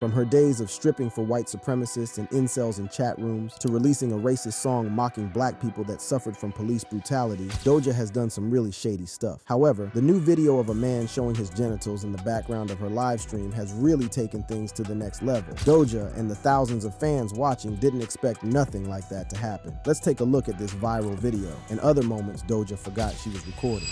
From her days of stripping for white supremacists and incels in chat rooms, to releasing a racist song mocking black people that suffered from police brutality, Doja has done some really shady stuff. However, the new video of a man showing his genitals in the background of her live stream has really taken things to the next level. Doja and the thousands of fans watching didn't expect nothing like that to happen. Let's take a look at this viral video and other moments Doja forgot she was recording.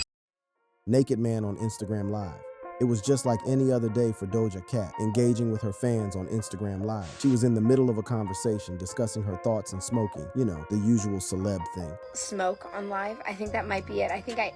Naked man on Instagram Live. It was just like any other day for Doja Cat, engaging with her fans on Instagram Live. She was in the middle of a conversation, discussing her thoughts and smoking. You know, the usual celeb thing. Smoke on live? I think that might be it.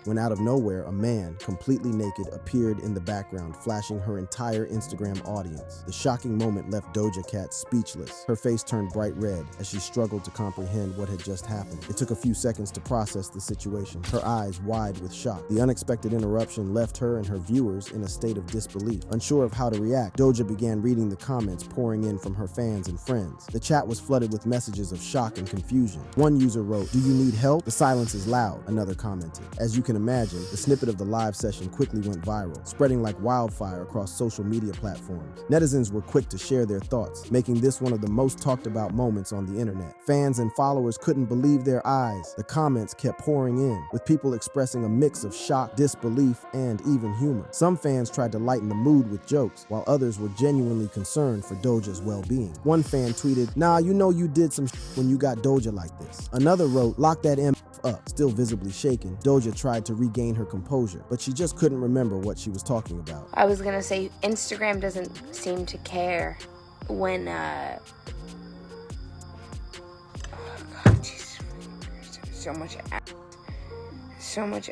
When out of nowhere, a man, completely naked, appeared in the background, flashing her entire Instagram audience. The shocking moment left Doja Cat speechless. Her face turned bright red as she struggled to comprehend what had just happened. It took a few seconds to process the situation, her eyes wide with shock. The unexpected interruption left her and her viewers in a state of disbelief. Unsure of how to react, Doja began reading the comments pouring in from her fans and friends. The chat was flooded with messages of shock and confusion. One user wrote, "Do you need help? The silence is loud," another commented. As you can imagine, the snippet of the live session quickly went viral, spreading like wildfire across social media platforms. Netizens were quick to share their thoughts, making this one of the most talked about moments on the internet. Fans and followers couldn't believe their eyes. The comments kept pouring in, with people expressing a mix of shock, disbelief, and even humor. Some fans tried to lighten the mood with jokes, while others were genuinely concerned for Doja's well-being. One fan tweeted, "Nah, you know you did some when you got Doja like this." Another wrote, "Lock that M up." Still visibly shaken, Doja tried to regain her composure, but she just couldn't remember what she was talking about. I was gonna say, Instagram doesn't seem to care when, oh God, jeez. So much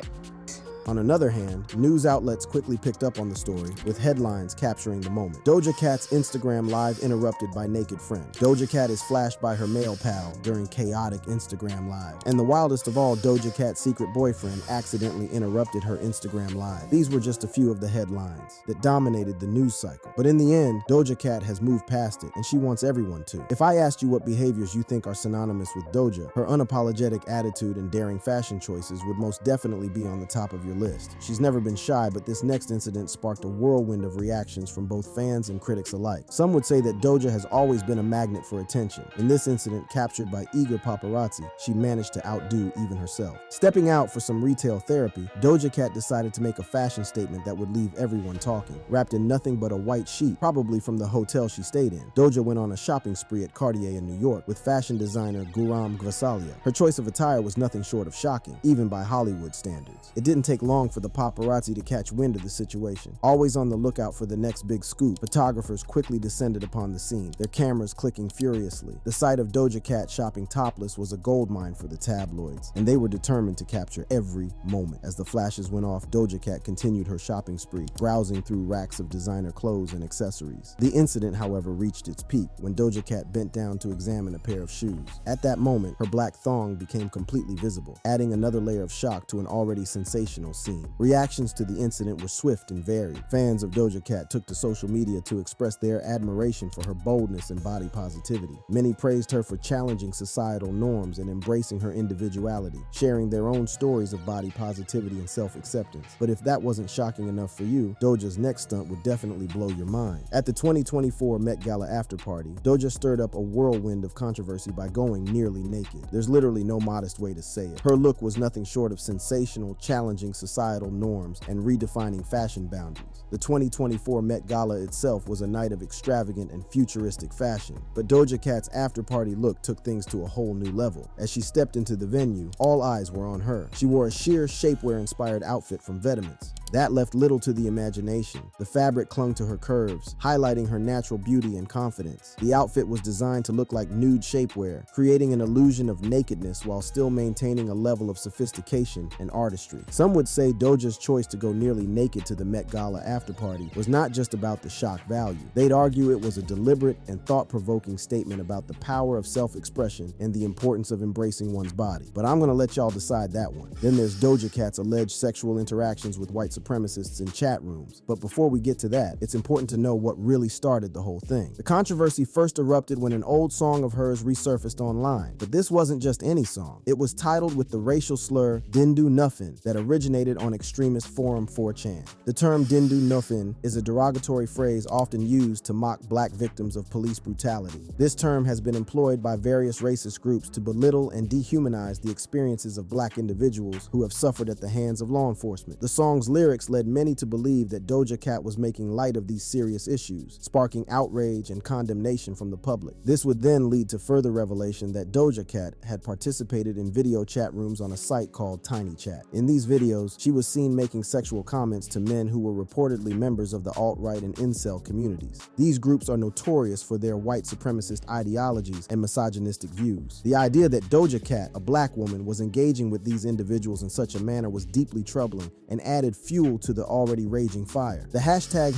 On another hand, news outlets quickly picked up on the story, with headlines capturing the moment. Doja Cat's Instagram Live interrupted by naked friend. Doja Cat is flashed by her male pal during chaotic Instagram Live. And the wildest of all, Doja Cat's secret boyfriend accidentally interrupted her Instagram Live. These were just a few of the headlines that dominated the news cycle. But in the end, Doja Cat has moved past it, and she wants everyone to. If I asked you what behaviors you think are synonymous with Doja, her unapologetic attitude and daring fashion choices would most definitely be on the top of your list. She's never been shy, but this next incident sparked a whirlwind of reactions from both fans and critics alike. Some would say that Doja has always been a magnet for attention. In this incident, captured by eager paparazzi, she managed to outdo even herself. Stepping out for some retail therapy, Doja Cat decided to make a fashion statement that would leave everyone talking. Wrapped in nothing but a white sheet, probably from the hotel she stayed in, Doja went on a shopping spree at Cartier in New York with fashion designer Guram Gvasalia. Her choice of attire was nothing short of shocking, even by Hollywood standards. It didn't take long for the paparazzi to catch wind of the situation. Always on the lookout for the next big scoop, photographers quickly descended upon the scene, their cameras clicking furiously. The sight of Doja Cat shopping topless was a goldmine for the tabloids, and they were determined to capture every moment. As the flashes went off, Doja Cat continued her shopping spree, browsing through racks of designer clothes and accessories. The incident, however, reached its peak when Doja Cat bent down to examine a pair of shoes. At that moment, her black thong became completely visible, adding another layer of shock to an already sensational scene. Reactions to the incident were swift and varied. Fans of Doja Cat took to social media to express their admiration for her boldness and body positivity. Many praised her for challenging societal norms and embracing her individuality, sharing their own stories of body positivity and self-acceptance. But if that wasn't shocking enough for you, Doja's next stunt would definitely blow your mind. At the 2024 Met Gala after party, Doja stirred up a whirlwind of controversy by going nearly naked. There's literally no modest way to say it. Her look was nothing short of sensational, challenging societal norms and redefining fashion boundaries. The 2024 Met Gala itself was a night of extravagant and futuristic fashion, but Doja Cat's after-party look took things to a whole new level. As she stepped into the venue, all eyes were on her. She wore a sheer shapewear-inspired outfit from Vetements. That left little to the imagination. The fabric clung to her curves, highlighting her natural beauty and confidence. The outfit was designed to look like nude shapewear, creating an illusion of nakedness while still maintaining a level of sophistication and artistry. Some would say Doja's choice to go nearly naked to the Met Gala after-party was not just about the shock value. They'd argue it was a deliberate and thought-provoking statement about the power of self-expression and the importance of embracing one's body. But I'm gonna let y'all decide that one. Then there's Doja Cat's alleged sexual interactions with white supremacists in chat rooms. But before we get to that, it's important to know what really started the whole thing. The controversy first erupted when an old song of hers resurfaced online. But this wasn't just any song. It was titled with the racial slur "Didn't Do Nuffin" that originated on extremist forum 4chan. The term "Didn't Do Nuffin" is a derogatory phrase often used to mock black victims of police brutality. This term has been employed by various racist groups to belittle and dehumanize the experiences of black individuals who have suffered at the hands of law enforcement. The song's lyrics led many to believe that Doja Cat was making light of these serious issues, sparking outrage and condemnation from the public. This would then lead to further revelation that Doja Cat had participated in video chat rooms on a site called Tiny Chat. In these videos, she was seen making sexual comments to men who were reportedly members of the alt-right and incel communities. These groups are notorious for their white supremacist ideologies and misogynistic views. The idea that Doja Cat, a black woman, was engaging with these individuals in such a manner was deeply troubling and added fuel to the already raging fire. The hashtag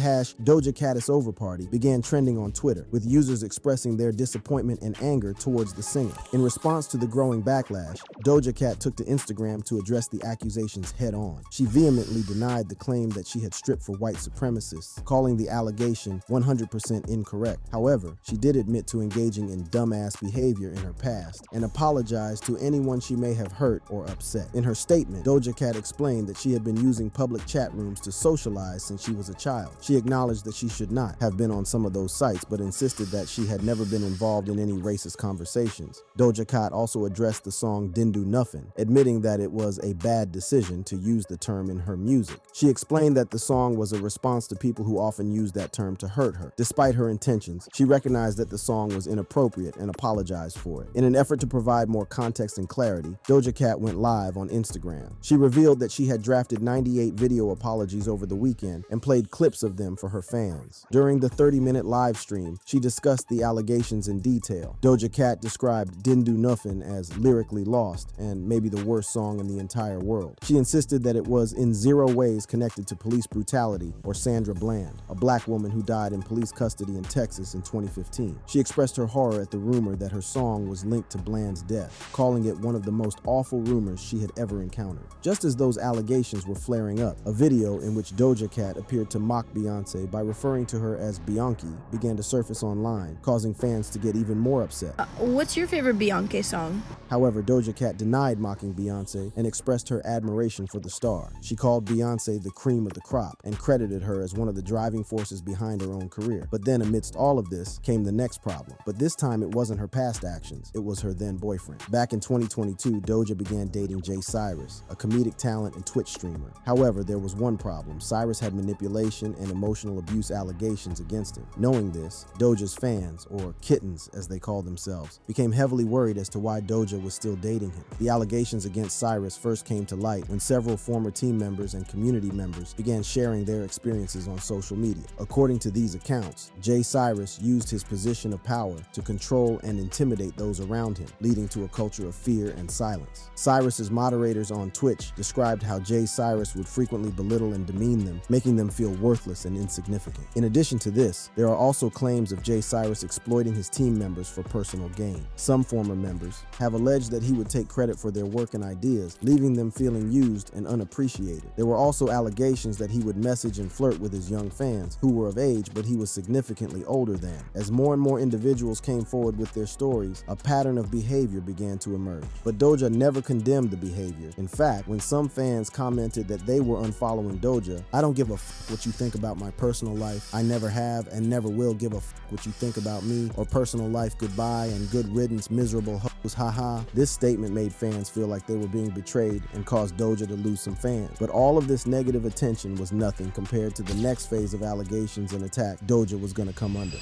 #DojaCatisOverParty began trending on Twitter, with users expressing their disappointment and anger towards the singer. In response to the growing backlash, Doja Cat took to Instagram to address the accusations head-on. She vehemently denied the claim that she had stripped for white supremacists, calling the allegation 100% incorrect. However, she did admit to engaging in dumbass behavior in her past and apologized to anyone she may have hurt or upset. In her statement, Doja Cat explained that she had been using public chat rooms to socialize since she was a child. She acknowledged that she should not have been on some of those sites, but insisted that she had never been involved in any racist conversations. Doja Cat also addressed the song "Didn't Do Nuffin," admitting that it was a bad decision to use the term in her music. She explained that the song was a response to people who often use that term to hurt her. Despite her intentions, she recognized that the song was inappropriate and apologized for it. In an effort to provide more context and clarity, Doja Cat went live on Instagram. She revealed that she had drafted 98 video apologies over the weekend and played clips of them for her fans. During the 30-minute live stream, she discussed the allegations in detail. Doja Cat described "Didn't Do Nuffin" as lyrically lost and maybe the worst song in the entire world. She insisted that it was in zero ways connected to police brutality or Sandra Bland, a black woman who died in police custody in Texas in 2015. She expressed her horror at the rumor that her song was linked to Bland's death, calling it one of the most awful rumors she had ever encountered. Just as those allegations were flaring up, a video in which Doja Cat appeared to mock Beyonce by referring to her as Bianchi began to surface online, causing fans to get even more upset. What's your favorite Beyonce song? However, Doja Cat denied mocking Beyonce and expressed her admiration for the star. She called Beyonce the cream of the crop and credited her as one of the driving forces behind her own career. But then amidst all of this came the next problem. But this time it wasn't her past actions, it was her then boyfriend. Back in 2022, Doja began dating Jay Cyrus, a comedic talent and Twitch streamer. However, there was one problem. Cyrus had manipulation and emotional abuse allegations against him. Knowing this, Doja's fans, or kittens as they call themselves, became heavily worried as to why Doja was still dating him. The allegations against Cyrus first came to light when several former team members and community members began sharing their experiences on social media. According to these accounts, Jay Cyrus used his position of power to control and intimidate those around him, leading to a culture of fear and silence. Cyrus's moderators on Twitch described how Jay Cyrus would frequently belittle and demean them, making them feel worthless and insignificant. In addition to this, there are also claims of Jay Cyrus exploiting his team members for personal gain. Some former members have alleged that he would take credit for their work and ideas, leaving them feeling used and unappreciated. There were also allegations that he would message and flirt with his young fans, who were of age but he was significantly older than. As more and more individuals came forward with their stories, a pattern of behavior began to emerge. But Doja never condemned the behavior. In fact, when some fans commented that they were unfollowing Doja, "I don't give a f what you think about my personal life. I never have and never will give a f what you think about me," or "personal life goodbye and good riddance, miserable hoes, haha." This statement made fans feel like they were being betrayed and caused Doja to lose some fans. But all of this negative attention was nothing compared to the next phase of allegations and attack Doja was going to come under: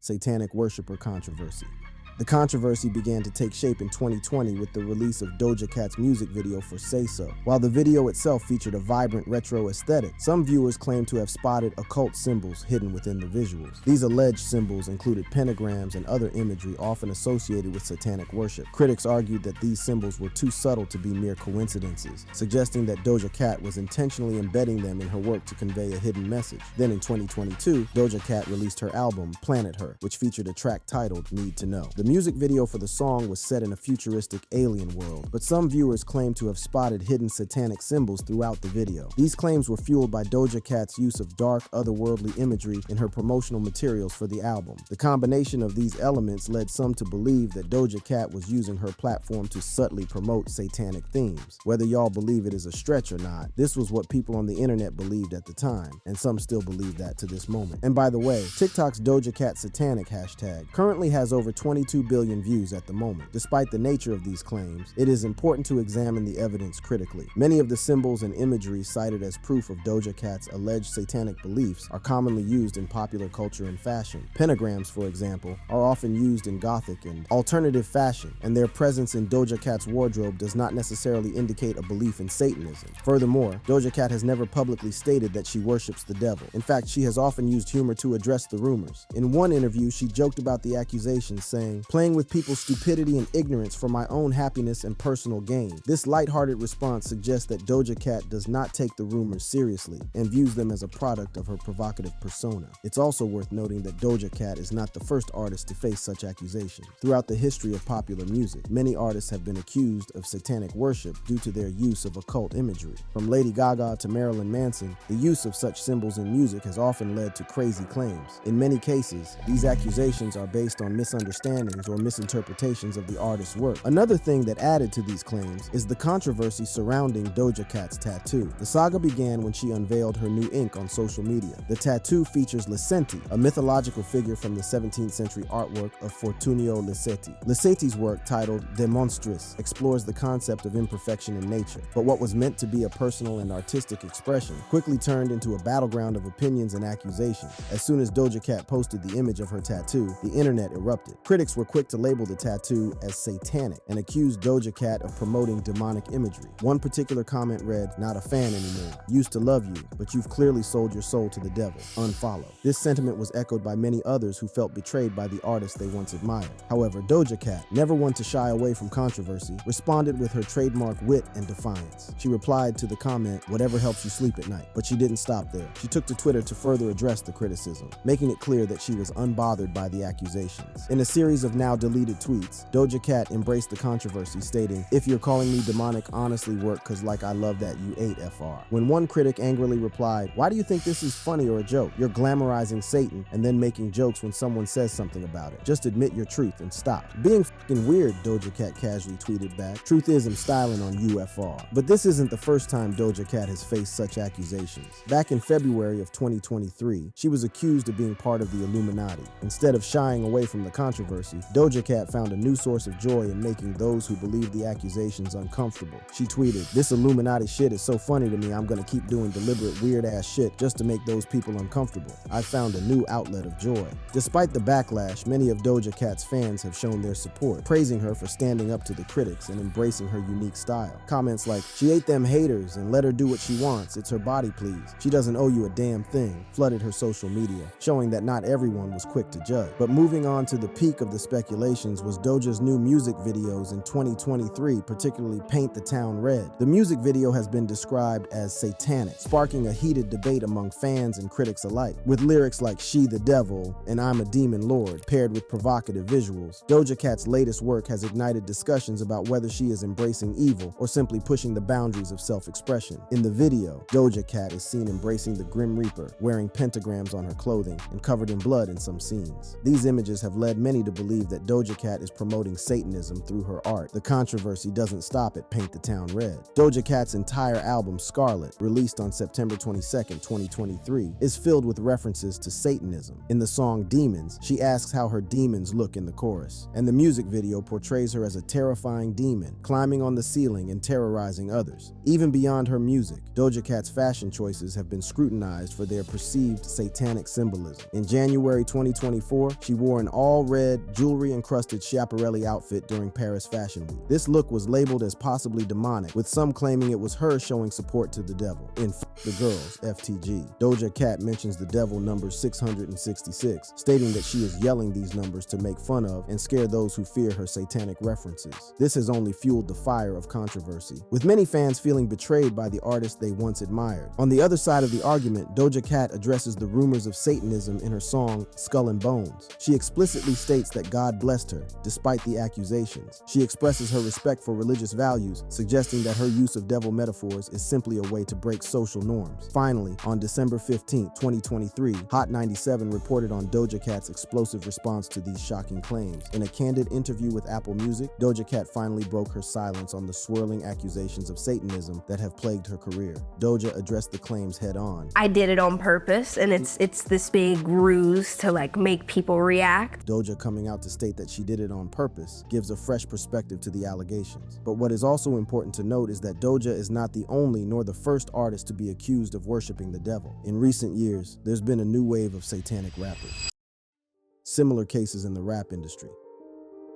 satanic worshiper controversy. The controversy began to take shape in 2020 with the release of Doja Cat's music video for Say So. While the video itself featured a vibrant retro aesthetic, some viewers claimed to have spotted occult symbols hidden within the visuals. These alleged symbols included pentagrams and other imagery often associated with satanic worship. Critics argued that these symbols were too subtle to be mere coincidences, suggesting that Doja Cat was intentionally embedding them in her work to convey a hidden message. Then in 2022, Doja Cat released her album, Planet Her, which featured a track titled Need to Know. The The music video for the song was set in a futuristic alien world, but some viewers claim to have spotted hidden satanic symbols throughout the video. These claims were fueled by Doja Cat's use of dark, otherworldly imagery in her promotional materials for the album. The combination of these elements led some to believe that Doja Cat was using her platform to subtly promote satanic themes. Whether y'all believe it is a stretch or not, this was what people on the internet believed at the time, and some still believe that to this moment. And by the way, TikTok's Doja Cat Satanic hashtag currently has over 22 billion views at the moment. Despite the nature of these claims, it is important to examine the evidence critically. Many of the symbols and imagery cited as proof of Doja Cat's alleged satanic beliefs are commonly used in popular culture and fashion. Pentagrams, for example, are often used in gothic and alternative fashion, and their presence in Doja Cat's wardrobe does not necessarily indicate a belief in Satanism. Furthermore, Doja Cat has never publicly stated that she worships the devil. In fact, she has often used humor to address the rumors. In one interview, she joked about the accusations, saying, "Playing with people's stupidity and ignorance for my own happiness and personal gain." This lighthearted response suggests that Doja Cat does not take the rumors seriously and views them as a product of her provocative persona. It's also worth noting that Doja Cat is not the first artist to face such accusations. Throughout the history of popular music, many artists have been accused of satanic worship due to their use of occult imagery. From Lady Gaga to Marilyn Manson, the use of such symbols in music has often led to crazy claims. In many cases, these accusations are based on misunderstandings or misinterpretations of the artist's work. Another thing that added to these claims is the controversy surrounding Doja Cat's tattoo. The saga began when she unveiled her new ink on social media. The tattoo features Lisetti, a mythological figure from the 17th century artwork of Fortunio Lisetti. Lisetti's work, titled De Monstris, explores the concept of imperfection in nature, but what was meant to be a personal and artistic expression quickly turned into a battleground of opinions and accusations. As soon as Doja Cat posted the image of her tattoo, the internet erupted. Critics were quick to label the tattoo as satanic and accused Doja Cat of promoting demonic imagery. One particular comment read, "Not a fan anymore. Used to love you, but you've clearly sold your soul to the devil. Unfollow." This sentiment was echoed by many others who felt betrayed by the artist they once admired. However, Doja Cat, never one to shy away from controversy, responded with her trademark wit and defiance. She replied to the comment, "Whatever helps you sleep at night." But she didn't stop there. She took to Twitter to further address the criticism, making it clear that she was unbothered by the accusations. In a series of now deleted tweets, Doja Cat embraced the controversy, stating, "If you're calling me demonic, honestly work, cause like I love that you ate FR." When one critic angrily replied, "Why do you think this is funny or a joke? You're glamorizing Satan and then making jokes when someone says something about it. Just admit your truth and stop." "Being fucking weird," Doja Cat casually tweeted back. "Truth is, I'm styling on UFR." But this isn't the first time Doja Cat has faced such accusations. Back in February of 2023, she was accused of being part of the Illuminati. Instead of shying away from the controversy, Doja Cat found a new source of joy in making those who believe the accusations uncomfortable. She tweeted, "This Illuminati shit is so funny to me, I'm gonna keep doing deliberate weird ass shit just to make those people uncomfortable. I found a new outlet of joy." Despite the backlash, many of Doja Cat's fans have shown their support, praising her for standing up to the critics and embracing her unique style. Comments like, "She ate them haters and let her do what she wants. It's her body, please. She doesn't owe you a damn thing," flooded her social media, showing that not everyone was quick to judge. But moving on to the peak of the speculations was Doja's new music videos in 2023, particularly Paint the Town Red. The music video has been described as satanic, sparking a heated debate among fans and critics alike. With lyrics like "She the Devil" and "I'm a Demon Lord" paired with provocative visuals, Doja Cat's latest work has ignited discussions about whether she is embracing evil or simply pushing the boundaries of self-expression. In the video, Doja Cat is seen embracing the Grim Reaper, wearing pentagrams on her clothing and covered in blood in some scenes. These images have led many to believe that Doja Cat is promoting Satanism through her art. The controversy doesn't stop at Paint the Town Red. Doja Cat's entire album, Scarlet, released on September 22nd, 2023, is filled with references to Satanism. In the song Demons, she asks how her demons look in the chorus, and the music video portrays her as a terrifying demon, climbing on the ceiling and terrorizing others. Even beyond her music, Doja Cat's fashion choices have been scrutinized for their perceived satanic symbolism. In January 2024, she wore an all-red, jewelry-encrusted Schiaparelli outfit during Paris Fashion Week. This look was labeled as possibly demonic, with some claiming it was her showing support to the devil. In F the Girls, FTG, Doja Cat mentions the devil number 666, stating that she is yelling these numbers to make fun of and scare those who fear her satanic references. This has only fueled the fire of controversy, with many fans feeling betrayed by the artist they once admired. On the other side of the argument, Doja Cat addresses the rumors of Satanism in her song Skull and Bones. She explicitly states that God blessed her, despite the accusations. She expresses her respect for religious values, suggesting that her use of devil metaphors is simply a way to break social norms. Finally, on December 15, 2023, Hot 97 reported on Doja Cat's explosive response to these shocking claims. In a candid interview with Apple Music, Doja Cat finally broke her silence on the swirling accusations of Satanism that have plagued her career. Doja addressed the claims head-on. I did it on purpose, and it's this big ruse to like make people react. Doja coming out to state that she did it on purpose gives a fresh perspective to the allegations. But what is also important to note is that Doja is not the only nor the first artist to be accused of worshiping the devil. In recent years, there's been a new wave of satanic rappers. Similar cases in the rap industry.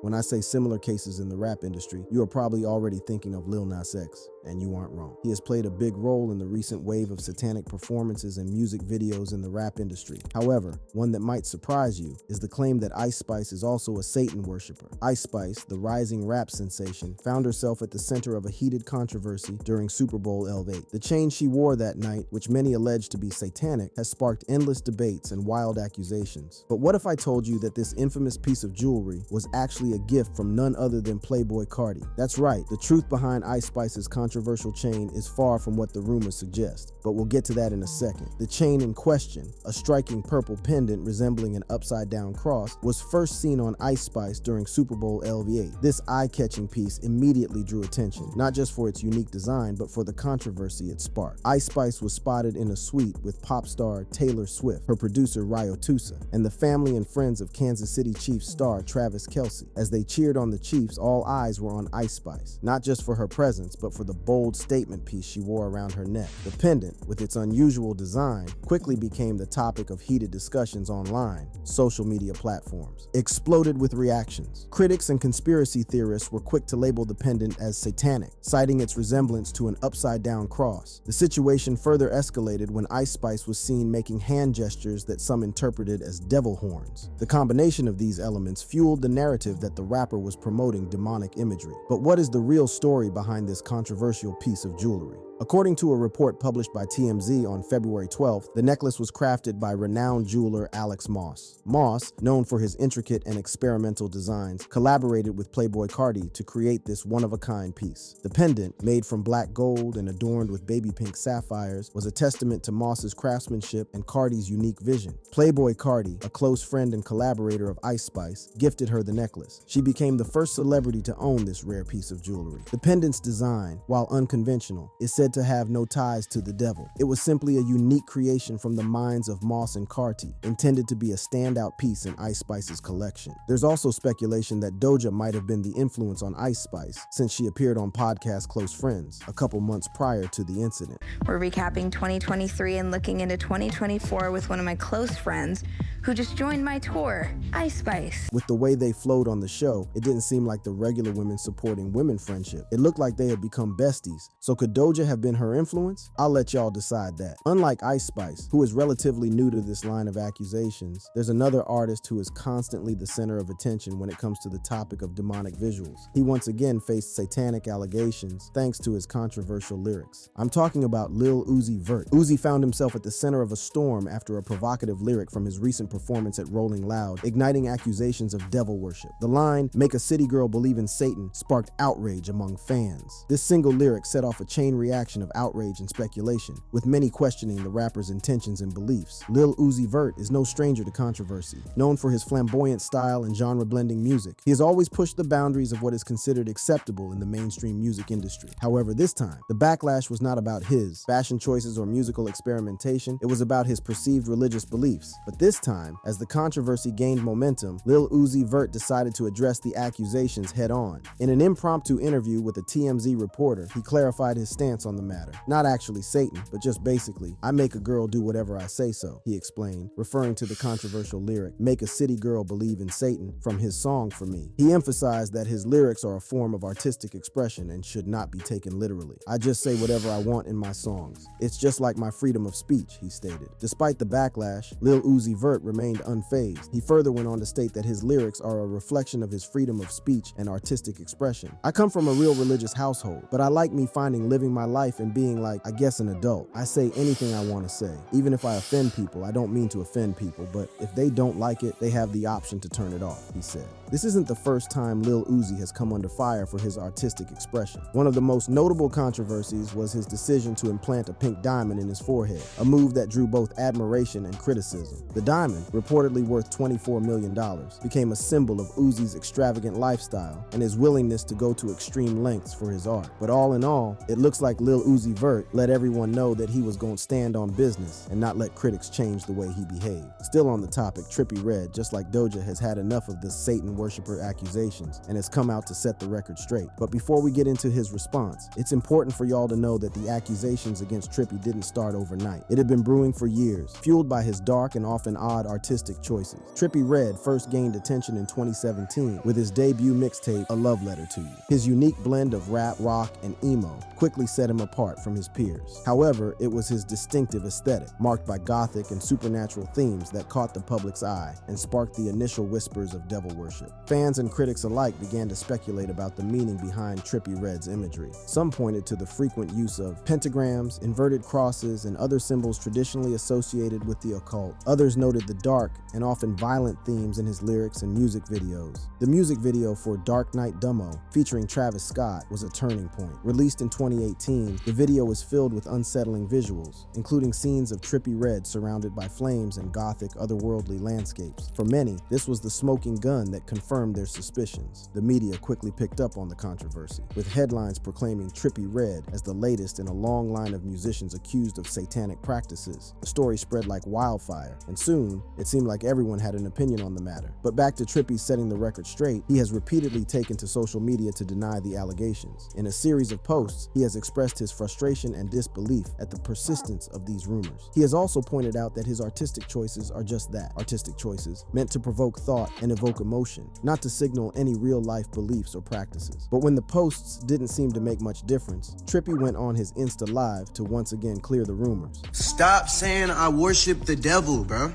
When I say similar cases in the rap industry, you are probably already thinking of Lil Nas X, and you aren't wrong. He has played a big role in the recent wave of satanic performances and music videos in the rap industry. However, one that might surprise you is the claim that Ice Spice is also a Satan worshiper. Ice Spice, the rising rap sensation, found herself at the center of a heated controversy during Super Bowl LVIII. The chain she wore that night, which many allege to be satanic, has sparked endless debates and wild accusations. But what if I told you that this infamous piece of jewelry was actually a gift from none other than Playboi Carti? That's right, the truth behind Ice Spice's controversial chain is far from what the rumors suggest, but we'll get to that in a second. The chain in question, a striking purple pendant resembling an upside-down cross, was first seen on Ice Spice during Super Bowl LVIII. This eye-catching piece immediately drew attention, not just for its unique design, but for the controversy it sparked. Ice Spice was spotted in a suite with pop star Taylor Swift, her producer Ryo Tusa, and the family and friends of Kansas City Chiefs star Travis Kelce. As they cheered on the Chiefs, all eyes were on Ice Spice, not just for her presence, but for the bold statement piece she wore around her neck. The pendant, with its unusual design, quickly became the topic of heated discussions online, social media platforms. Exploded with reactions. Critics and conspiracy theorists were quick to label the pendant as satanic, citing its resemblance to an upside-down cross. The situation further escalated when Ice Spice was seen making hand gestures that some interpreted as devil horns. The combination of these elements fueled the narrative that the rapper was promoting demonic imagery. But what is the real story behind this controversial piece of jewelry? According to a report published by TMZ on February 12th, the necklace was crafted by renowned jeweler Alex Moss. Moss, known for his intricate and experimental designs, collaborated with Playboi Carti to create this one-of-a-kind piece. The pendant, made from black gold and adorned with baby pink sapphires, was a testament to Moss's craftsmanship and Carti's unique vision. Playboi Carti, a close friend and collaborator of Ice Spice, gifted her the necklace. She became the first celebrity to own this rare piece of jewelry. The pendant's design, while unconventional, is said to have no ties to the devil. It was simply a unique creation from the minds of Moss and Carti, intended to be a standout piece in Ice Spice's collection. There's also speculation that Doja might have been the influence on Ice Spice, since she appeared on podcast Close Friends a couple months prior to the incident. We're recapping 2023 and looking into 2024 with one of my close friends who just joined my tour, Ice Spice. With the way they flowed on the show, it didn't seem like the regular women supporting women friendship. It looked like they had become besties. So could Doja have been her influence? I'll let y'all decide that. Unlike Ice Spice, who is relatively new to this line of accusations, there's another artist who is constantly the center of attention when it comes to the topic of demonic visuals. He once again faced satanic allegations thanks to his controversial lyrics. I'm talking about Lil Uzi Vert. Uzi found himself at the center of a storm after a provocative lyric from his recent performance at Rolling Loud, igniting accusations of devil worship. The line, "Make a city girl believe in Satan," sparked outrage among fans. This single lyric set off a chain reaction of outrage and speculation, with many questioning the rapper's intentions and beliefs. Lil Uzi Vert is no stranger to controversy. Known for his flamboyant style and genre-blending music, he has always pushed the boundaries of what is considered acceptable in the mainstream music industry. However, this time, the backlash was not about his fashion choices or musical experimentation. It was about his perceived religious beliefs. But this time, as the controversy gained momentum, Lil Uzi Vert decided to address the accusations head-on. In an impromptu interview with a TMZ reporter, he clarified his stance on the matter. Not actually Satan, but just basically, "I make a girl do whatever I say so," he explained, referring to the controversial lyric, "Make a city girl believe in Satan," from his song For Me. He emphasized that his lyrics are a form of artistic expression and should not be taken literally. "I just say whatever I want in my songs. It's just like my freedom of speech," he stated. Despite the backlash, Lil Uzi Vert remained unfazed. He further went on to state that his lyrics are a reflection of his freedom of speech and artistic expression. "I come from a real religious household, but I like me finding living my life and being like, I guess, an adult. I say anything I want to say. Even if I offend people, I don't mean to offend people, but if they don't like it, they have the option to turn it off," he said. This isn't the first time Lil Uzi has come under fire for his artistic expression. One of the most notable controversies was his decision to implant a pink diamond in his forehead, a move that drew both admiration and criticism. The diamond, reportedly worth $24 million, became a symbol of Uzi's extravagant lifestyle and his willingness to go to extreme lengths for his art. But all in all, it looks like Lil Uzi Vert let everyone know that he was going to stand on business and not let critics change the way he behaved. Still on the topic, Trippie Redd, just like Doja, has had enough of the Satan worshiper accusations and has come out to set the record straight. But before we get into his response, it's important for y'all to know that the accusations against Trippie didn't start overnight. It had been brewing for years, fueled by his dark and often odd artistic choices. Trippie Redd first gained attention in 2017 with his debut mixtape, A Love Letter to You. His unique blend of rap, rock, and emo quickly set him apart from his peers. However, it was his distinctive aesthetic, marked by gothic and supernatural themes, that caught the public's eye and sparked the initial whispers of devil worship. Fans and critics alike began to speculate about the meaning behind Trippie Redd's imagery. Some pointed to the frequent use of pentagrams, inverted crosses, and other symbols traditionally associated with the occult. Others noted the dark and often violent themes in his lyrics and music videos. The music video for Dark Knight Dummo, featuring Travis Scott, was a turning point. Released in 2018, the video was filled with unsettling visuals, including scenes of Trippie Redd surrounded by flames and gothic, otherworldly landscapes. For many, this was the smoking gun that confirmed their suspicions. The media quickly picked up on the controversy, with headlines proclaiming Trippie Redd as the latest in a long line of musicians accused of satanic practices. The story spread like wildfire, and soon, it seemed like everyone had an opinion on the matter. But back to Trippie setting the record straight, he has repeatedly taken to social media to deny the allegations. In a series of posts, he has expressed his frustration and disbelief at the persistence of these rumors. He has also pointed out that his artistic choices are just that, artistic choices, meant to provoke thought and evoke emotion, not to signal any real-life beliefs or practices. But when the posts didn't seem to make much difference, Trippie went on his Insta Live to once again clear the rumors. Stop saying I worship the devil, bro.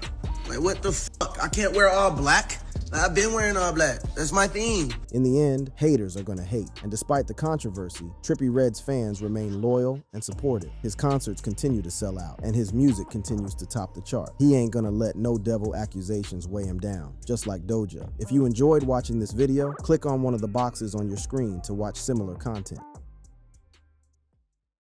Like, what the fuck? I can't wear all black. I've been wearing all black. That's my theme. In the end, haters are gonna hate. And despite the controversy, Trippie Redd's fans remain loyal and supportive. His concerts continue to sell out, and his music continues to top the chart. He ain't gonna let no devil accusations weigh him down, just like Doja. If you enjoyed watching this video, click on one of the boxes on your screen to watch similar content.